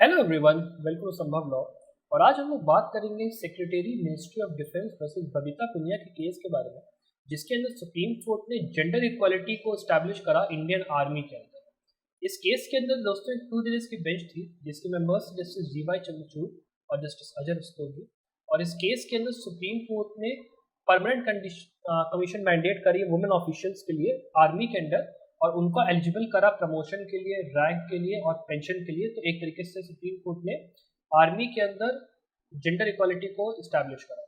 Hello everyone, welcome to संभव law. और आज हम लोग बात करेंगे secretary ministry of defence versus Babita Punia के केस के बारे में, जिसके अंदर सुप्रीम कोर्ट ने जेंडर इक्वालिटी को एस्टैब्लिश करा इंडियन आर्मी के अंदर। इस केस के अंदर दोस्तों एक 2 जजेस की बेंच थी, जिसके मेंबर्स जस्टिस जीवाई चंद्रचूड़ और जस्टिस अजय रस्तोगी। और इस केस के अंदर सुप्रीम कोर्ट ने परमानेंट कमीशन मैंडेट करी वुमेन ऑफिशियल्स के लिए आर्मी के अंदर, और उनको एलिजिबल करा प्रमोशन के लिए, रैंक के लिए और पेंशन के लिए। तो एक तरीके से सुप्रीम कोर्ट ने आर्मी के अंदर जेंडर इक्वालिटी को इस्टेब्लिश करा।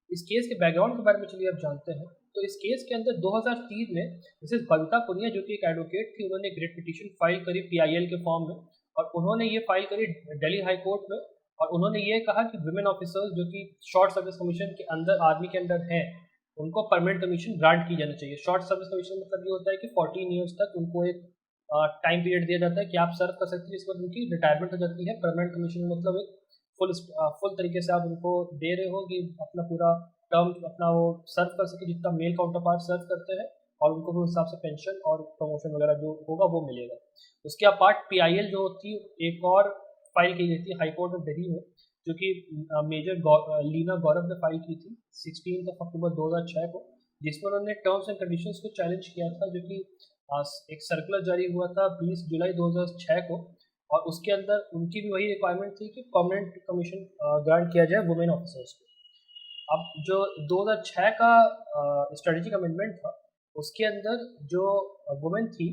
इस केस के बैकग्राउंड के बारे में चलिए अब जानते हैं। तो इस केस के अंदर 2003 में मिसेस बबीता पुनिया, जो कि एक एडवोकेट थी, उन्होंने ग्रेट पिटीशन फाइल करी PIL के फॉर्म में, और उन्होंने ये फाइल करी दिल्ली हाई कोर्ट में। और उन्होंने ये कहा कि वुमेन ऑफिसर्स जो कि शॉर्ट सर्विस कमीशन के अंदर आर्मी के अंदर हैं, उनको परमानेंट कमीशन ग्रांट की जाना चाहिए। शॉर्ट सर्विस कमीशन मतलब ये होता है कि 14 ईयर्स तक उनको एक टाइम पीरियड दिया जाता है कि आप सर्व कर सकते हैं, जिसके बाद उनकी रिटायरमेंट हो जाती है। परमानेंट कमीशन मतलब एक फुल तरीके से आप उनको दे रहे हो कि अपना पूरा टर्म अपना वो सर्व कर सके, जितना मेल काउंटर पार्ट सर्व करते हैं, और उनको उस हिसाब से पेंशन और प्रमोशन वगैरह जो होगा वो मिलेगा। उसके अपार्ट PIL जो थी, एक और फाइल की गई थी हाई कोर्ट ऑफ दिल्ली में, जो कि मेजर लीना गौरव ने फाइल की थी 16 अक्टूबर 2006 को, जिसमें उन्होंने टर्म्स एंड कंडीशंस को चैलेंज किया था, जो कि एक सर्कुलर जारी हुआ था 20 जुलाई 2006 को। और उसके अंदर उनकी भी वही रिक्वायरमेंट थी कि परमानेंट कमीशन ग्रांट किया जाए वुमेन ऑफिसर्स को। अब जो 2006 का स्ट्रेटेजिक अमेंडमेंट था, उसके अंदर जो वुमेन थी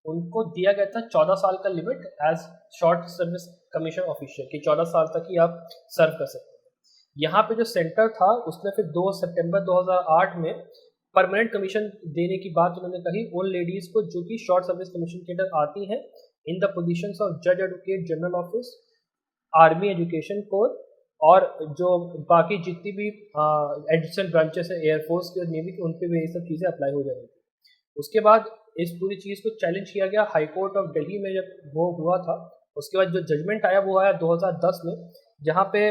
उनको दिया गया था 14 साल का limit as short service commission official, कि 14 साल तक ही आप सर्व कर सकते हैं। यहाँ पे जो सेंटर था उसने फिर 2 सितंबर 2008 में परमानेंट कमीशन देने की बात उन्होंने कही उन लेडीज को जो कि शॉर्ट सर्विस कमीशन के अंदर आती हैं इन द पोजीशंस ऑफ जज advocate general office, army education corps, और जो बाकी जितनी भी एडिशनल ब्रांचेस है एयरफोर्स की और नेवी की, उन पर भी ये सब चीज़ें अप्लाई हो जाएंगी। उसके बाद इस पूरी चीज़ को चैलेंज किया गया हाई कोर्ट ऑफ दिल्ली में। जब वो हुआ था, उसके बाद जो जजमेंट आया वो आया 2010 में, जहाँ पे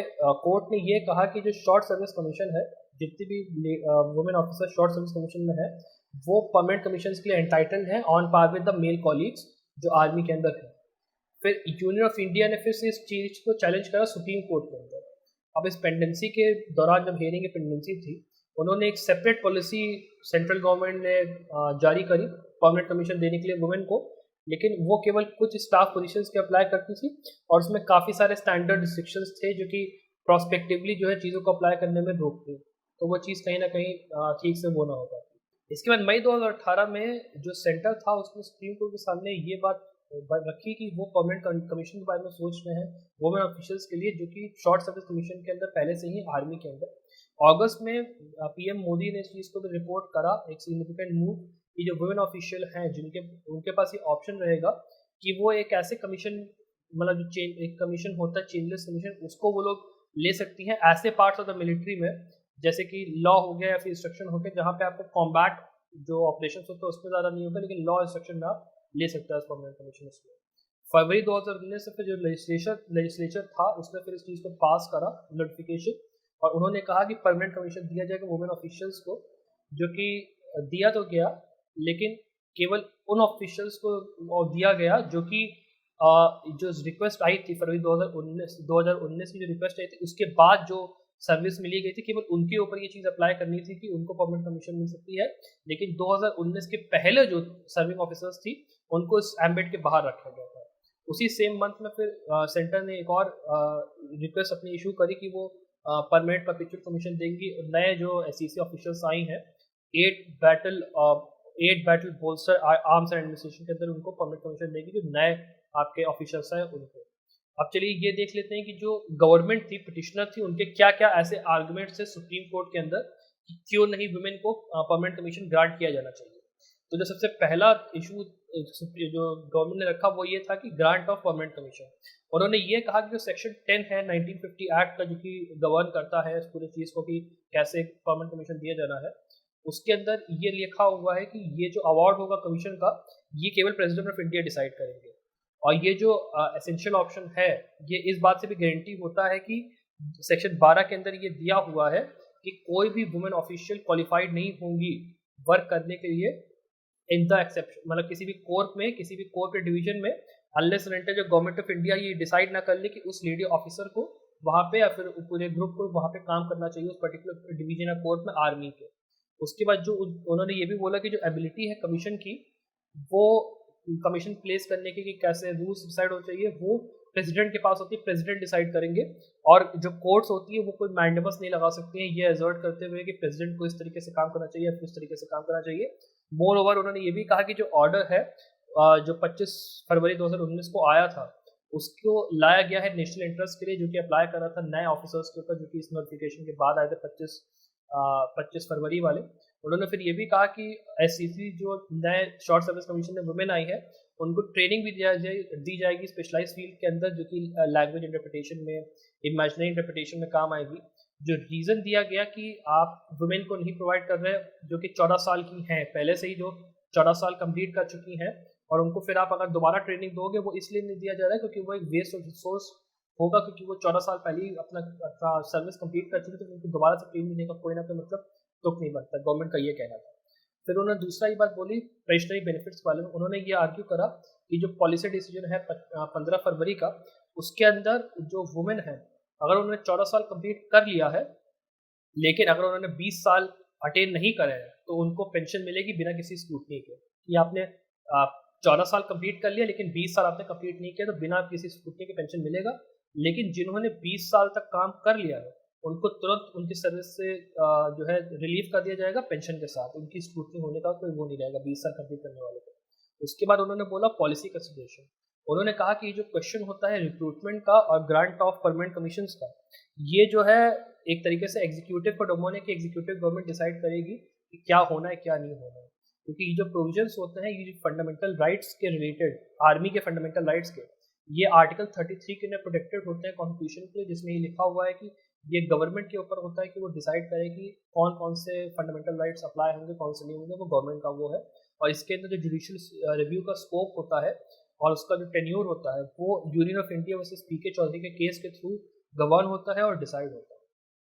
कोर्ट ने ये कहा कि जो शॉर्ट सर्विस कमीशन है, जितनी भी women officer short service commission में है, वो परमानेंट कमीशन के लिए एंटाइटल्ड है on par with the male colleagues जो आर्मी के अंदर है। फिर यूनियन ऑफ इंडिया ने फिर से इस चीज़ को चैलेंज करा सुप्रीम कोर्ट के अंदर। अब इस पेंडेंसी के दौरान, जब हेयरिंग की पेंडेंसी थी, उन्होंने एक सेपरेट पॉलिसी सेंट्रल गवर्नमेंट ने जारी करी परमानेंट कमीशन देने के लिए वुमेन को, लेकिन वो केवल कुछ स्टाफ पोजीशंस के अप्लाई करती थी, और उसमें काफ़ी सारे स्टैंडर्ड रिस्ट्रिक्शंस थे जो कि प्रोस्पेक्टिवली जो है चीज़ों को अप्लाई करने में रोकते। तो वो चीज़ कहीं ना कहीं ठीक से वो ना हो पाती। इसके बाद मई 2018 में जो सेंटर था उसने सुप्रीम कोर्ट के सामने ये बात रखी कि वो परमानेंट कमीशन के बारे में सोच रहे हैं वुमेन ऑफिशियल्स के लिए, जो कि शॉर्ट सर्विस कमीशन के अंदर पहले से ही आर्मी के अंदर। अगस्त में PM मोदी ने इस चीज़ को भी रिपोर्ट करा, एक सिग्निफिकेंट मूव, कि जो वुमेन ऑफिशियल हैं जिनके उनके पास ये ऑप्शन रहेगा कि वो एक ऐसे कमीशन, मतलब जो एक कमीशन होता है चेंजलेस कमीशन, उसको वो लोग ले सकती हैं ऐसे पार्ट्स ऑफ द मिलिट्री में, जैसे कि लॉ हो गया या फिर इंस्ट्रक्शन हो गया, जहाँ पे आपको कॉम्बैट जो ऑपरेशन होते हैं उसमें ज़्यादा नहीं होगा, लेकिन लॉ इंस्ट्रक्शन में आप ले सकते हैं परमानेंट कमीशन उसमें। फरवरी 2019 से फिर जो लेजिस्लेचर था उसने फिर इस चीज़ को पास करा नोटिफिकेशन, और उन्होंने कहा कि परमानेंट कमीशन दिया जाएगा वुमेन ऑफिशियल्स को, जो कि दिया तो गया, लेकिन केवल उन ऑफिशियल्स को दिया गया जो कि जो रिक्वेस्ट आई थी फरवरी 2019 की जो रिक्वेस्ट आई थी, उसके बाद जो सर्विस मिली गई थी, केवल उनके ऊपर ये चीज़ अप्लाई करनी थी कि उनको परमानेंट कमीशन मिल सकती है। लेकिन 2019 के पहले जो सर्विंग ऑफिसर्स थी उनको इस एम्बेट के बाहर रखा गया था। उसी सेम मंथ में फिर सेंटर ने एक और रिक्वेस्ट अपनी इशू करी कि वो परमानेंट परपेचुअल कमीशन देंगी। नए जो SEC ऑफिशियल्स आई हैं 8 battle bolster arms and administration के अंदर, उनको परमानेंट कमीशन देगी, जो नए आपके ऑफिशियल्स हैं उनको। अब चलिए ये देख लेते हैं कि जो गवर्नमेंट थी, पिटिशनर थी, उनके क्या क्या ऐसे आर्गुमेंट्स थे सुप्रीम कोर्ट के अंदर कि क्यों नहीं वुमेन को परमानेंट कमीशन ग्रांट किया जाना चाहिए। तो जो सबसे पहला इशू जो गवर्नमेंट ने रखा वो ये था कि ग्रांट ऑफ परमानेंट कमीशन। उन्होंने ये कहा कि जो सेक्शन 10 है 1950 एक्ट का, जो कि गवर्न करता है इस पूरी चीज़ को कि कैसे परमानेंट कमीशन दिया जाना है, उसके अंदर ये लिखा हुआ है कि ये जो अवार्ड होगा कमीशन का, ये केवल प्रेसिडेंट ऑफ इंडिया डिसाइड करेंगे। और ये जो एसेंशियल ऑप्शन है, ये इस बात से भी गारंटी होता है कि सेक्शन 12 के अंदर ये दिया हुआ है कि कोई भी वुमेन ऑफिशियल क्वालिफाइड नहीं होंगी वर्क करने के लिए इन द एक्सेप्शन, मतलब किसी भी कोर में, किसी भी कोर के डिवीजन में अनलेस एंड अनटिल जो गवर्नमेंट ऑफ इंडिया ये डिसाइड ना कर ले कि उस लेडी ऑफिसर को वहाँ पे या फिर पूरे ग्रुप को वहाँ पे काम करना चाहिए उस पर्टिकुलर डिवीजन या कोर्ट में आर्मी के। उसके बाद जो उन्होंने ये भी बोला कि जो एबिलिटी है कमीशन की, वो कमीशन प्लेस करने की कि कैसे रूल्स डिसाइड हो चाहिए वो प्रेसिडेंट के पास होती है, प्रेसिडेंट डिसाइड करेंगे। और जो कोर्ट्स होती है वो कोई मैंडेमस नहीं लगा सकती हैं ये एजर्ट करते हुए कि प्रेसिडेंट को इस तरीके से काम करना चाहिए या फिर उस तरीके से काम करना चाहिए। मोर ओवर उन्होंने ये भी कहा कि जो ऑर्डर है जो 25 फरवरी 2019 को आया था उसको लाया गया है नेशनल इंटरेस्ट के लिए, जो कि अप्लाई कर रहा था नए ऑफिसर्स के ऊपर जो कि इस नोटिफिकेशन के बाद आए थे 25 फरवरी वाले। उन्होंने फिर ये भी कहा कि एससीसी जो नए शॉर्ट सर्विस कमीशन में वुमेन आई है उनको ट्रेनिंग भी दी जाएगी स्पेशलाइज फील्ड के अंदर जो कि लैंग्वेज इंटरप्रिटेशन में, इमेजिनरी इंटरप्रिटेशन में काम आएगी। जो रीज़न दिया गया कि आप वुमेन को नहीं प्रोवाइड कर रहे जो कि 14 साल की हैं, पहले से ही जो 14 साल कंप्लीट कर चुकी हैं, और उनको फिर आप अगर दोबारा ट्रेनिंग दोगे वो इसलिए नहीं दिया जा रहा है क्योंकि वो एक वेस्ट ऑफ रिसोर्स होगा, क्योंकि वो 14 साल पहले ही अपना सर्विस कंप्लीट कर चुकी, तो उनको दोबारा से ट्रेनिंग देने का कोई ना कोई मतलब तुक नहीं बनता। गवर्नमेंट का ये कहना था। फिर उन्होंने दूसरा ही बात बोली पेंशनरी बेनिफिट्स वाले में। उन्होंने ये आर्ग्यू करा कि जो पॉलिसी डिसीजन है 15 फरवरी का, उसके अंदर जो वुमेन है अगर उन्होंने 14 साल कंप्लीट कर लिया है लेकिन अगर उन्होंने 20 साल अटेन नहीं करे हैं तो उनको पेंशन मिलेगी बिना किसी स्क्रूटनी के। कि आपने 14 साल कंप्लीट कर लिया लेकिन 20 साल आपने कंप्लीट नहीं किया तो बिना किसी स्क्रूटनी के पेंशन मिलेगा। लेकिन जिन्होंने 20 साल तक काम कर लिया है उनको तुरंत उनकी सर्विस से जो है रिलीव कर दिया जाएगा पेंशन के साथ, उनकी स्क्रूटनी होने का कोई वो नहीं रहेगा 20 साल कंप्लीट करने वाले को। उसके बाद उन्होंने बोला पॉलिसी कंसिडरेशन। उन्होंने कहा कि जो क्वेश्चन होता है रिक्रूटमेंट का और ग्रांट ऑफ परमानेंट कमीशंस का, ये जो है एक तरीके से एग्जीक्यूटिव को डोमेन है कि एग्जीक्यूटिव गवर्नमेंट डिसाइड करेगी कि क्या होना है क्या नहीं होना है। क्योंकि ये जो प्रोविजंस होते हैं ये फंडामेंटल राइट्स के रिलेटेड, आर्मी के फंडामेंटल राइट्स के, ये आर्टिकल 33 के अंदर प्रोटेक्टेड होते हैं कॉन्स्टिट्यूशन के, जिसमें ये लिखा हुआ है कि ये गवर्नमेंट के ऊपर होता है कि वो डिसाइड करे कि कौन कौन से फंडामेंटल राइट्स अप्लाई होंगे कौन से नहीं होंगे, वो गवर्नमेंट का वो है। और इसके अंदर जो जुडिशियल रिव्यू का स्कोप होता है और उसका जो टेन्योर होता है वो यूनियन ऑफ इंडिया वर्सेस पीके चौधरी के केस के थ्रू गवर्न होता है और डिसाइड होता है।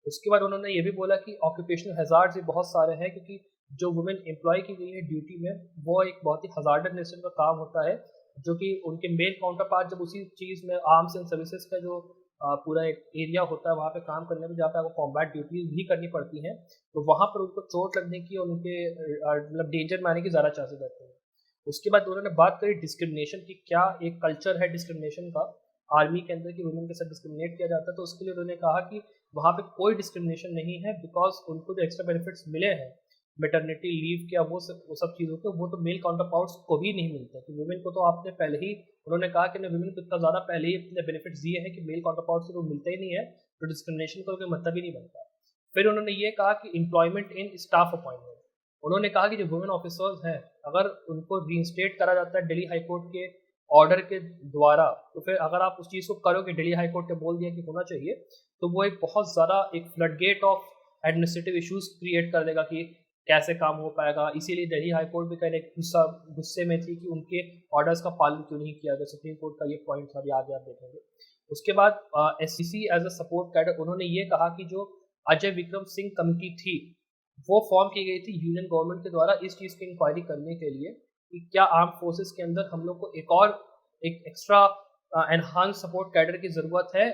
उसके बाद उन्होंने ये भी बोला कि ऑक्यूपेशनल हैजार्ड्स भी बहुत सारे हैं, क्योंकि जो वुमेन एम्प्लॉय की गई है ड्यूटी में वो एक बहुत ही हजार्डस नेचर का काम होता है, जो कि उनके मेल काउंटर पार्ट जब उसी चीज़ में आर्म्स एंड सर्विसेज का जो पूरा एक एरिया होता है वहाँ पे काम करने में, जहाँ पे आपको कॉम्बैट ड्यूटीज भी करनी पड़ती हैं, तो वहाँ पर उनको चोट लगने की और उनके मतलब डेंजर में आने की ज़्यादा चांसेस रहते हैं। उसके बाद उन्होंने बात करी डिस्क्रिमिनेशन की, क्या एक कल्चर है डिस्क्रिमिनेशन का आर्मी के अंदर कि वुमेन के साथ डिस्क्रिमिनेट किया जाता है। तो उसके लिए उन्होंने कहा कि वहाँ पे कोई डिस्क्रिमिनेशन नहीं है, बिकॉज उनको जो एक्स्ट्रा बेनिफिट्स मिले हैं मेटर्निटी लीव क्या वो सब चीज़ों के, वो तो मेल काउंटर पार्ट्स को भी नहीं मिलता। कि वुमेन को तो आपने पहले ही, उन्होंने कहा कि वुमेन को इतना ज़्यादा पहले ही अपने बेनिफिट्स दिए हैं कि मेल काउंटर पार्ट्स को मिलता ही नहीं है, तो डिस्क्रिमिनेशन का कोई मतलब ही नहीं बनता। फिर उन्होंने ये कहा कि एम्प्लॉयमेंट इन स्टाफ अपॉइंटमेंट, उन्होंने कहा कि जो वुमेन ऑफिसर्स हैं अगर उनको रीइंस्टेट करा जाता है दिल्ली हाईकोर्ट के ऑर्डर के द्वारा, तो फिर अगर आप उस चीज़ को करोगे, दिल्ली हाईकोर्ट ने बोल दिया कि होना चाहिए, तो वो एक बहुत ज़्यादा एक floodgate of administrative issues create कर देगा कि कैसे काम हो पाएगा। इसीलिए दिल्ली हाईकोर्ट भी कहीं गुस्से में थी कि उनके ऑर्डर्स का पालन क्यों नहीं किया गया। सुप्रीम कोर्ट का ये पॉइंट था, अभी आगे आप देखेंगे। उसके बाद SCC as a support cadre, उन्होंने ये कहा कि जो अजय विक्रम सिंह कमेटी थी वो फॉर्म की गई थी यूनियन गवर्नमेंट के द्वारा इस चीज़ की इंक्वायरी करने के लिए कि क्या आर्म फोर्सेस के अंदर हम लोग को एक एक्स्ट्रा एनहांस सपोर्ट कैडर की ज़रूरत है,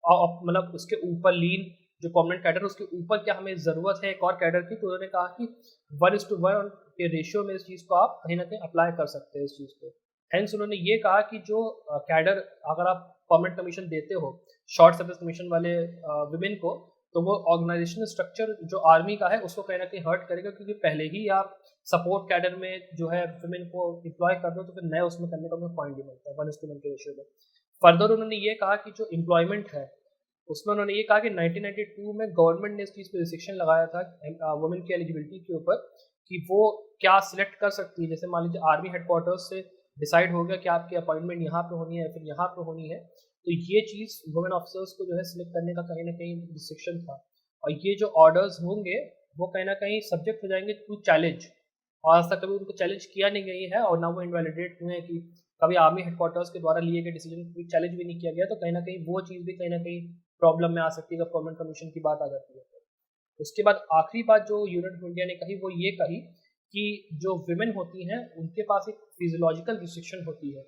और मतलब उसके ऊपर लीन जो परमानेंट कैडर उसके ऊपर क्या हमें ज़रूरत है एक और कैडर की। तो उन्होंने कहा कि 1:1 के रेशियो में इस चीज़ को आप कहीं ना कहीं अप्लाई कर सकते हैं इस चीज़ को। हेंस उन्होंने ये कहा कि जो कैडर अगर आप परमानेंट कमीशन देते हो शॉर्ट सर्विस कमीशन वाले विमेन को, तो वो ऑर्गेनाइजेशनल स्ट्रक्चर जो आर्मी का है उसको कहीं ना कहीं हर्ट करेगा, क्योंकि पहले ही आप सपोर्ट कैडर में जो है विमेन को एम्प्लॉय कर दो तो फिर नए उसमें करने का कोई पॉइंट नहीं बनता है 1:1 के रेशियो में। फर्दर उन्होंने ये कहा कि जो एम्प्लॉयमेंट है उसमें उन्होंने ये कहा कि 1992 में गवर्नमेंट ने इस चीज़ पे रिस्ट्रिक्शन लगाया था वुमेन की एलिजिबिलिटी के ऊपर कि वो क्या सिलेक्ट कर सकती है। जैसे मान लीजिए आर्मी हेडक्वार्टर्स से डिसाइड हो गया कि आपकी अपॉइंटमेंट यहाँ पे होनी है फिर यहाँ पे होनी है, तो ये चीज़ वुमेन ऑफिसर्स को जो है सिलेक्ट करने का कहीं ना कहीं रिस्ट्रिक्शन था। और ये जो ऑर्डर्स होंगे वो कहीं ना कहीं सब्जेक्ट हो जाएंगे टू चैलेंज, और आज तक कभी उनको चैलेंज किया नहीं गई है और ना वो इनवैलिडेट हुए हैं कि कभी आर्मी हेडक्वार्टर्स के द्वारा लिए गए डिसीजन को चैलेंज भी नहीं किया गया। तो कहीं ना कहीं वो चीज़ भी कहीं ना कहीं प्रॉब्लम में आ सकती है जब परमानेंट कमीशन की बात आ जाती है। उसके बाद आखिरी बात जो यूनियन ऑफ इंडिया ने कही वो ये कही कि जो विमेन होती हैं उनके पास एक फिजियोलॉजिकल रिस्ट्रिक्शन होती है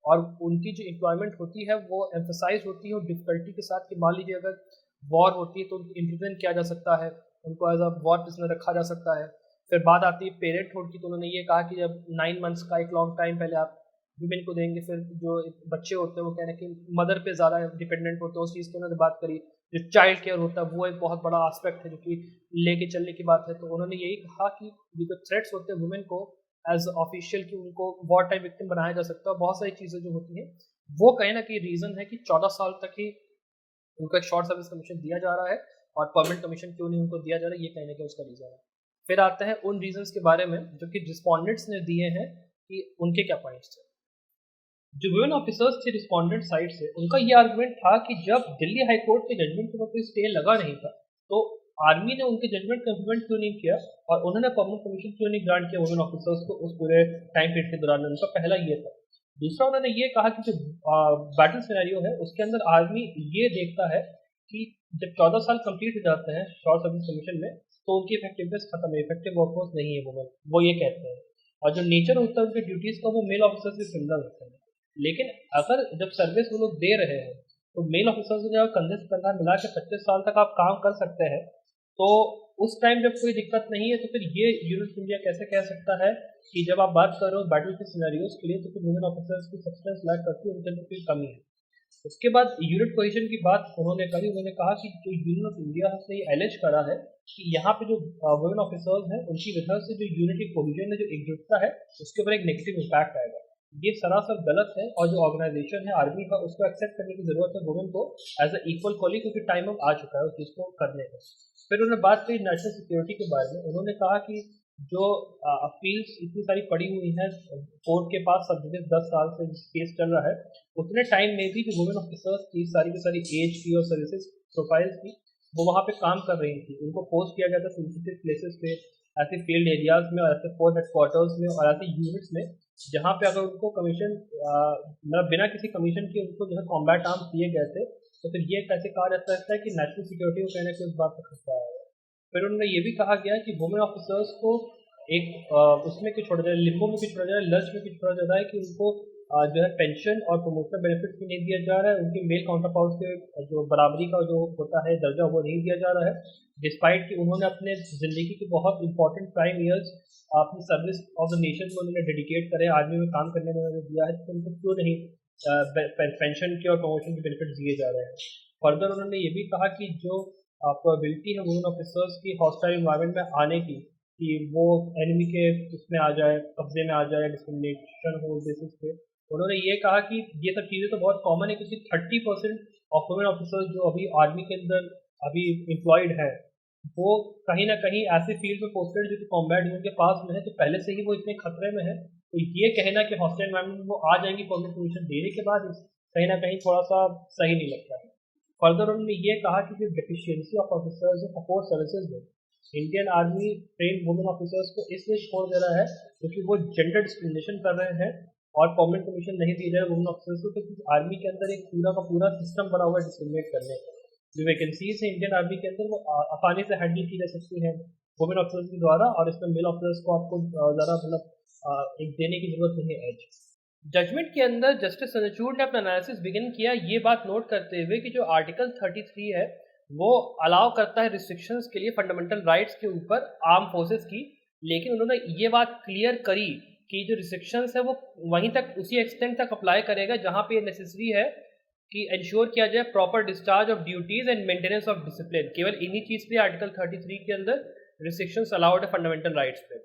और उनकी जो एम्प्लॉयमेंट होती है वो एम्फोसाइज होती है और डिफिकल्टी के साथ कि मान लीजिए अगर वॉर होती है तो उनको इम्प्रिजन किया जा सकता है, उनको एज अ वॉर प्रिजनर रखा जा सकता है। फिर बात आती है पेरेंटहुड की, तो उन्होंने ये कहा कि जब 9 मंथ्स का एक लॉन्ग टाइम पहले आप वीमेन को देंगे, फिर जो बच्चे होते हैं वो कहने कि मदर पे ज़्यादा डिपेंडेंट होते हैं, उस चीज़ की उन्होंने बात करी। जो चाइल्ड केयर होता है वो एक बहुत बड़ा एस्पेक्ट है जो कि लेके चलने की बात है। तो उन्होंने यही कहा कि ये जो थ्रेट्स होते हैं वुमेन को एज ऑफिशियल कि उनको वॉर टाइम विक्टिम बनाया जा सकता है, बहुत सारी चीज़ें जो होती हैं वो कहीं ना कहीं रीज़न है कि 14 साल तक ही उनको एक शॉर्ट सर्विस कमीशन दिया जा रहा है और परमानेंट कमीशन क्यों नहीं उनको दिया जा रहा है, ये कहीं ना कहीं उसका रीज़न है। फिर आते हैं उन रीजंस के बारे में जो कि रिस्पॉन्डेंट्स ने दिए हैं कि उनके क्या पॉइंट्स थे। जो वुमेन ऑफिसर्स थे रिस्पॉन्डेंट साइड से, उनका ये आर्गुमेंट था कि जब दिल्ली हाई कोर्ट के जजमेंट के ऊपर कोई स्टे लगा नहीं था तो आर्मी ने उनके जजमेंट को इम्प्लीमेंट क्यों नहीं किया और उन्होंने परमानेंट कमीशन क्यों नहीं ग्रांट किया वुमेन ऑफिसर्स को उस पूरे टाइम पीरियड के दौरान। उनका पहला ये था। दूसरा, उन्होंने ये कहा कि जो बैटल सिनेरियो है उसके अंदर आर्मी ये देखता है कि जब 14 साल कंप्लीट हो जाते हैं शॉर्ट सर्विस कमीशन में तो उनकी इफेक्टिवनेस खत्म है, इफेक्टिव वर्कफोर्स नहीं है वुमेन, वो ये कहते हैं। और जो नेचर होता है उनके ड्यूटीज़ का वो मेल ऑफिसर्स से सिमिलर होता है। लेकिन अगर जब सर्विस वो लोग दे रहे हैं तो मेल ऑफिसर्स को जब कंधे से कंधा मिला के 25 साल तक आप काम कर सकते हैं, तो उस टाइम जब कोई दिक्कत नहीं है तो फिर ये यूनिट इंडिया कैसे कह सकता है कि जब आप बात कर रहे हो बैटल के सिनेरियोज के लिए तो फिर वुमेन ऑफिसर्स की सब्सटेंस लैक करती है, उनके अंदर कोई कमी है। उसके बाद यूनिट पोजीशन की बात उन्होंने करी। उन्होंने कहा कि जो यूनियन ऑफ इंडिया से एलिज करा है कि यहाँ पे जो वुमेन ऑफिसर्स हैं उनकी वजह से जो यूनिट की कोहिजन है, जो एकजुटता है, उसके ऊपर एक नेगेटिव इम्पैक्ट आएगा। ये सरासर गलत है और जो ऑर्गेनाइजेशन है आर्मी का उसको एक्सेप्ट करने की जरूरत है वुमेन को एज अ इक्वल कॉलीग, क्योंकि टाइम अब आ चुका है उस चीज़ को करने का। फिर उन्होंने बात की नेशनल सिक्योरिटी के बारे में। उन्होंने कहा कि जो अपील्स इतनी सारी पड़ी हुई हैं कोर्ट के पास, सब जगह 10 साल से केस चल रहा है, उतने टाइम में भी जो वुमेन ऑफिसर्स की सारी एज की और सर्विसेज प्रोफाइल्स की वो वहाँ पे काम कर रही थी। उनको पोस्ट किया गया था सेंसिटिव प्लेसेस पे, ऐसे फील्ड एरियाज में और ऐसे फोर्स हेडक्वार्टर्स में और ऐसे यूनिट्स में जहाँ पे अगर उनको कमीशन मतलब बिना किसी कमीशन के उनको जो है कॉम्बैट आर्म्स दिए गए थे, तो फिर ये कैसे कहा जा सकता है कि नेशनल सिक्योरिटी को कहने के उस बात पर खतरा है। फिर उन्होंने ये भी कहा गया कि वुमेन ऑफिसर्स को एक उसमें क्यों छोड़ा जाए, लिम्बो में क्यों छोड़ा जाए, लर्च में क्यों छोड़ा जा रहा है कि उनको जो है पेंशन और प्रमोशनल बेनिफिट भी नहीं दिया जा रहा है, उनके मेल काउंटर पार्ट के जो बराबरी का जो होता है दर्जा वो नहीं दिया जा रहा है, डिस्पाइट कि उन्होंने अपने ज़िंदगी के बहुत इंपॉर्टेंट प्राइम ईयर्स अपनी सर्विस ऑफ द नेशन में उन्होंने डेडिकेट करे, आर्मी में काम करने में उन्होंने दिया है, तो उनको क्यों नहीं पेंशन के और प्रमोशन के बेनिफिट दिए जा रहे हैं। फर्दर उन्होंने ये भी कहा कि जो प्रोबेबिलिटी है वुमेन ऑफिसर्स की हॉस्टाइल इन्वायरमेंट में आने की कि वो एनिमी के उसमें आ जाए, कब्जे में आ जाए, डिस्क्रिमिनेशन हो बेसिस पे, उन्होंने ये कहा कि ये सब चीज़ें तो बहुत कॉमन है क्योंकि 30% ऑफ वुमेन ऑफिसर्स जो अभी आर्मी के अंदर अभी एम्प्लॉयड है वो कहीं ना कहीं ऐसे फील्ड में पोस्टेड जो कि कॉम्बैट जोन के पास में है, तो पहले से ही वो इतने खतरे में है। तो ये कहना कि हॉस्टाइल एनवायरनमेंट में वो आ जाएंगी परमानेंट पोजीशन देने के बाद कहीं ना कहीं थोड़ा सा सही नहीं लगता है। फर्दर उन्होंने ये कहा कि जो deficiency of officers support services में Indian army train women officers को इसलिए छोड़ दे रहा है क्योंकि वो जेंडर डिस्क्रिमिनेशन कर रहे हैं और परमानेंट कमीशन नहीं दी जाए वुमेन ऑफिसर्स को, क्योंकि आर्मी के अंदर एक पूरा का पूरा सिस्टम बना हुआ है डिस्क्रिमिनेट करने का। जो वैकेंसीज है इंडियन आर्मी के अंदर वो आसानी से हैंडल की जा सकती है वुमेन ऑफिसर्स के द्वारा, और इसमें मेल ऑफिसर्स को आपको ज़्यादा मतलब एक देने की जरूरत नहीं है एज। जजमेंट के अंदर जस्टिस चंद्रचूड़ ने अपना एनालिसिस बिगिन किया ये बात नोट करते हुए कि जो आर्टिकल 33 है वो अलाउ करता है रिस्ट्रिक्शंस के लिए फंडामेंटल राइट्स के ऊपर आर्म फोर्सेस की, लेकिन उन्होंने ये बात क्लियर करी कि जो रिस्ट्रिक्शंस है वो वहीं तक उसी एक्सटेंट तक अप्लाई करेगा जहाँ पे ये नेसेसरी है कि इंश्योर किया जाए proper discharge of duties and maintenance of discipline. केवल इन्हीं चीज़ पे आर्टिकल 33 के अंदर रिस्ट्रिक्शंस अलाउड है फंडामेंटल राइट्स पे।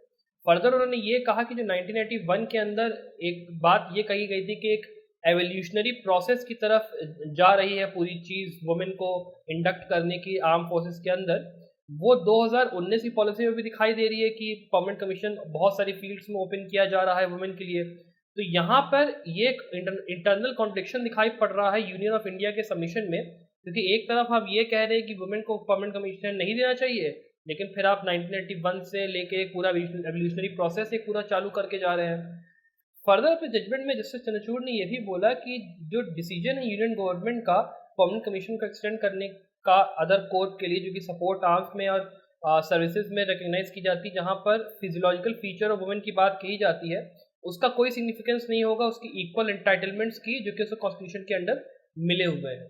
फर्दर उन्होंने ये कहा कि जो 1981 के अंदर एक बात ये कही गई थी कि एक एवोल्यूशनरी प्रोसेस की तरफ जा रही है पूरी चीज़ वुमेन को इंडक्ट करने की आर्म फोर्सेस के अंदर, वो 2019 की पॉलिसी में भी दिखाई दे रही है कि परमानेंट कमीशन बहुत सारी फील्ड्स में ओपन किया जा रहा है वुमेन के लिए। तो यहाँ पर ये एक इंटरनल कॉन्ट्रडिक्शन दिखाई पड़ रहा है यूनियन ऑफ इंडिया के सबमिशन में, क्योंकि एक तरफ आप ये कह रहे हैं कि वुमेन को परमानेंट कमीशन नहीं देना चाहिए, लेकिन फिर आप 1981 से लेके एक पूरा एवोल्यूशनरी प्रोसेस एक पूरा चालू करके जा रहे हैं। फर्दर अपने जजमेंट में जस्टिस चंद्रचूड़ ने यह भी बोला कि जो डिसीजन है यूनियन गवर्नमेंट का परमानेंट कमीशन को एक्सटेंड करने का अदर कोर के लिए जो कि सपोर्ट आर्म्स में और सर्विसेज में रिकग्नाइज की जाती है, जहाँ पर फिजियोलॉजिकल फीचर ऑफ वुमेन की बात कही जाती है, उसका कोई सिग्निफिकेंस नहीं होगा उसकी इक्वल एंटाइटलमेंट्स की जो कि उसको कॉन्स्टिट्यूशन के अंडर मिले हुए हैं।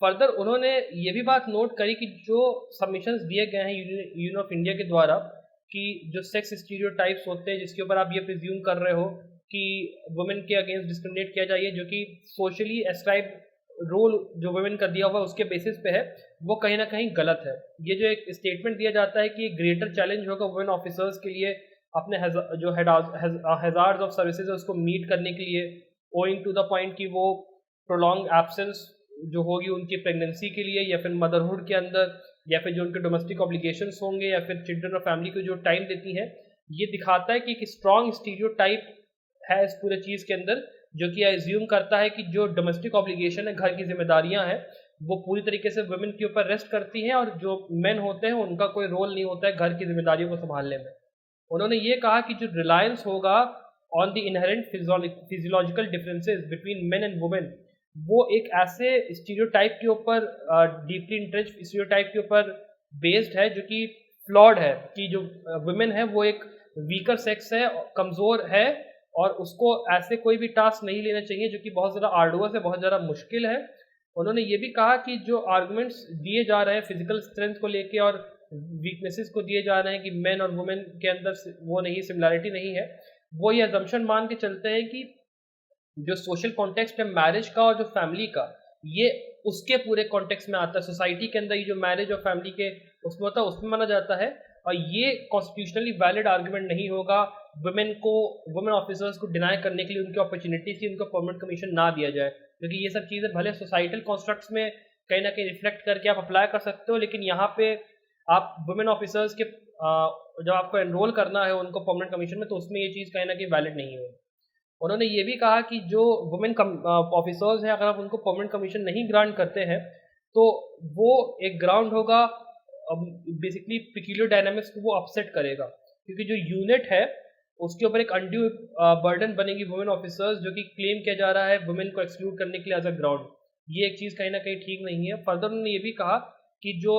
फर्दर उन्होंने ये भी बात नोट करी कि जो सबमिशंस दिए गए हैं यूनियन ऑफ इंडिया के द्वारा कि जो सेक्स स्टीरियोटाइप्स होते हैं जिसके ऊपर आप ये प्रिज्यूम कर रहे हो कि वुमेन के अगेंस्ट डिस्क्रिमिनेट किया जाए जो कि सोशली एस्क्राइब रोल जो वुमेन का दिया हुआ है उसके बेसिस पे है, वो कहीं ना कहीं गलत है। ये जो एक स्टेटमेंट दिया जाता है कि एक ग्रेटर चैलेंज होगा वुमेन ऑफिसर्स के लिए अपने जो हैजार्ड्स ऑफ सर्विसेज है उसको मीट करने के लिए, ओइंग टू द पॉइंट कि वो प्रोलॉन्ग एब्सेंस जो होगी उनकी प्रेगनेंसी के लिए या फिर मदरहुड के अंदर या फिर जो उनके डोमेस्टिक ऑब्लिगेशंस होंगे या फिर चिल्ड्रन और फैमिली को जो टाइम देती हैं, ये दिखाता है कि एक स्ट्रॉन्ग स्टीरियोटाइप है इस पूरे चीज़ के अंदर जो कि एज्यूम करता है कि जो डोमेस्टिक ऑब्लिगेशन है, घर की जिम्मेदारियां हैं, वो पूरी तरीके से वुमेन के ऊपर रेस्ट करती हैं और जो मेन होते हैं उनका कोई रोल नहीं होता है घर की जिम्मेदारियों को संभालने में। उन्होंने ये कहा कि जो रिलायंस होगा on the inherent physiological differences between main and women, वो एक ऐसे स्टीरियोटाइप के ऊपर डीपली इंट्रेस्ट स्टीरियोटाइप के ऊपर बेस्ड है जो कि फ्लॉड है कि जो वुमेन है वो एक वीकर सेक्स है, कमज़ोर है और उसको ऐसे कोई भी टास्क नहीं लेना चाहिए जो कि बहुत ज़्यादा आर्डुअस है, बहुत ज़्यादा मुश्किल है। उन्होंने ये भी कहा कि जो आर्गुमेंट्स दिए जा रहे हैं फिजिकल स्ट्रेंथ को लेके और वीकनेसेस को दिए जा रहे हैं कि मेन और वुमेन के अंदर वो नहीं, सिमिलैरिटी नहीं है, वो ये अजम्पशन मान के चलते हैं कि जो सोशल कॉन्टेक्स्ट है मैरिज का और जो फैमिली का, ये उसके पूरे कॉन्टेक्स्ट में आता है। सोसाइटी के अंदर ये जो मैरिज और फैमिली के उसमें होता है उसमें माना जाता है और ये कॉन्स्टिट्यूशनली वैलिड आर्गुमेंट नहीं होगा वुमेन ऑफिसर्स को डिनाई करने के लिए उनकी अपॉर्चुनिटी से उनको परमानेंट कमीशन ना दिया जाए, क्योंकि ये सब चीज़ें भले सोसाइटल कॉन्स्ट्रक्ट्स में कहीं ना कहीं रिफ्लेक्ट करके आप अप्लाई कर सकते हो, लेकिन यहाँ पे आप वुमेन ऑफिसर्स के जब आपको एनरोल करना है उनको परमानेंट कमीशन में, तो उसमें ये चीज़ कहीं ना कहीं वैलिड नहीं है। उन्होंने ये भी कहा कि जो वुमेन ऑफिसर्स हैं अगर आप उनको परमानेंट कमीशन नहीं ग्रांट करते हैं तो वो एक ग्राउंड होगा बेसिकली पिक्यूलियर डायनामिक्स को वो अपसेट करेगा, क्योंकि जो यूनिट है उसके ऊपर एक अनड्यू बर्डन बनेगी वुमेन ऑफिसर्स जो कि क्लेम किया जा रहा है वुमेन को एक्सक्लूड करने के लिए एज अ ग्राउंड। ये एक चीज़ कहीं ना कहीं ठीक नहीं है। फर्दर उन्होंने ये भी कहा कि जो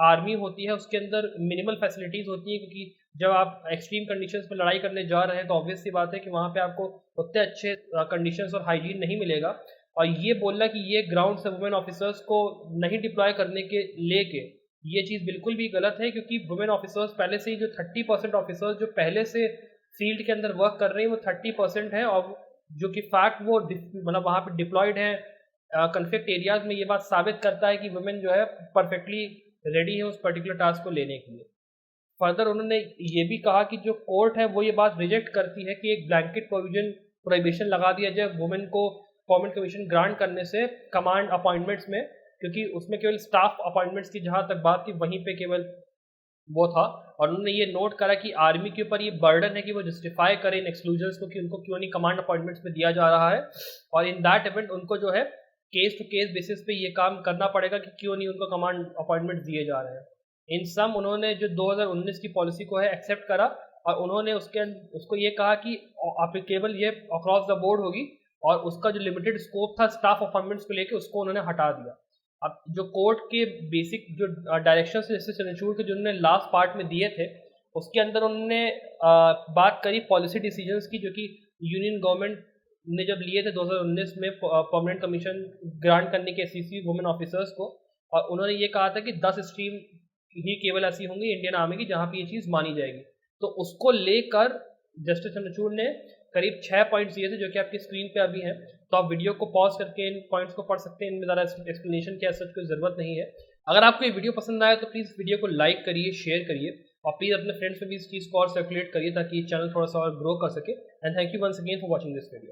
आर्मी होती है उसके अंदर मिनिमल फैसिलिटीज़ होती हैं, क्योंकि जब आप एक्सट्रीम कंडीशंस में लड़ाई करने जा रहे हैं तो ऑब्वियस सी बात है कि वहाँ पे आपको उतने अच्छे कंडीशंस और हाइजीन नहीं मिलेगा। और ये बोलना कि ये ग्राउंड से वुमेन ऑफिसर्स को नहीं डिप्लॉय करने के लेके ये चीज़ बिल्कुल भी गलत है, क्योंकि वुमेन ऑफिसर्स पहले से ही जो 30% ऑफिसर्स जो पहले से फील्ड के अंदर वर्क कर रहे हैं वो 30% है, और जो कि फैक्ट वो मतलब वहाँ पे डिप्लॉयड है कन्फ्लिक्ट एरियाज में, ये बात साबित करता है कि वुमेन जो है परफेक्टली रेडी है उस पर्टिकुलर टास्क को लेने के लिए। फर्दर उन्होंने ये भी कहा कि जो कोर्ट है वो ये बात रिजेक्ट करती है कि एक ब्लैंकेट प्रोहिबिशन लगा दिया जाए वुमेन को परमानेंट कमीशन ग्रांट करने से कमांड अपॉइंटमेंट्स में, क्योंकि उसमें केवल स्टाफ अपॉइंटमेंट्स की जहाँ तक बात थी वहीं पे केवल वो था। और उन्होंने ये नोट करा कि आर्मी के ऊपर ये बर्डन है कि वो जस्टिफाई करे इन एक्सक्लूजन्स को कि उनको क्यों नहीं कमांड अपॉइंटमेंट्स में दिया जा रहा है, और इन दैट इवेंट उनको जो है केस टू केस बेसिस पे ये काम करना पड़ेगा कि क्यों नहीं उनको कमांड अपॉइंटमेंट दिए जा रहे हैं। इन सम उन्होंने जो 2019 की पॉलिसी को है एक्सेप्ट करा और उन्होंने उसको ये कहा कि एप्लीकेबल ये अक्रॉस द बोर्ड होगी, और उसका जो लिमिटेड स्कोप था स्टाफ अपॉइंटमेंट्स को लेके उसको उन्होंने हटा दिया। अब जो कोर्ट के बेसिक जो डायरेक्शन जस्टिस चंद्रचूड़ के जो उन्होंने लास्ट पार्ट में दिए थे उसके अंदर उन्होंने बात करी पॉलिसी डिसीजंस की जो कि यूनियन गवर्नमेंट ने जब लिए थे 2019 में परमानेंट कमीशन ग्रांट करने के एससीसी वुमेन ऑफिसर्स को, और उन्होंने ये कहा था कि 10 स्ट्रीम ही केवल ऐसी होंगी इंडियन आर्मी की जहाँ पे ये चीज़ मानी जाएगी। तो उसको लेकर जस्टिस चंद्रचूड़ ने करीब 6 पॉइंट्स दिए थे जो कि आपकी स्क्रीन पे अभी हैं, तो आप वीडियो को पॉज करके इन पॉइंट्स को पढ़ सकते हैं। इनमें ज़्यादा एक्सप्लेनेशन की सच कोई ज़रूरत नहीं है। अगर आपको ये वीडियो पसंद आए तो प्लीज़ वीडियो को लाइक करिए, शेयर करिए और प्लीज़ अपने फ्रेंड्स में भी इस चीज़ को और सर्कुलेट करिए ताकि ये चैनल थोड़ा सा और ग्रो कर सके। And thank you once again for watching this video.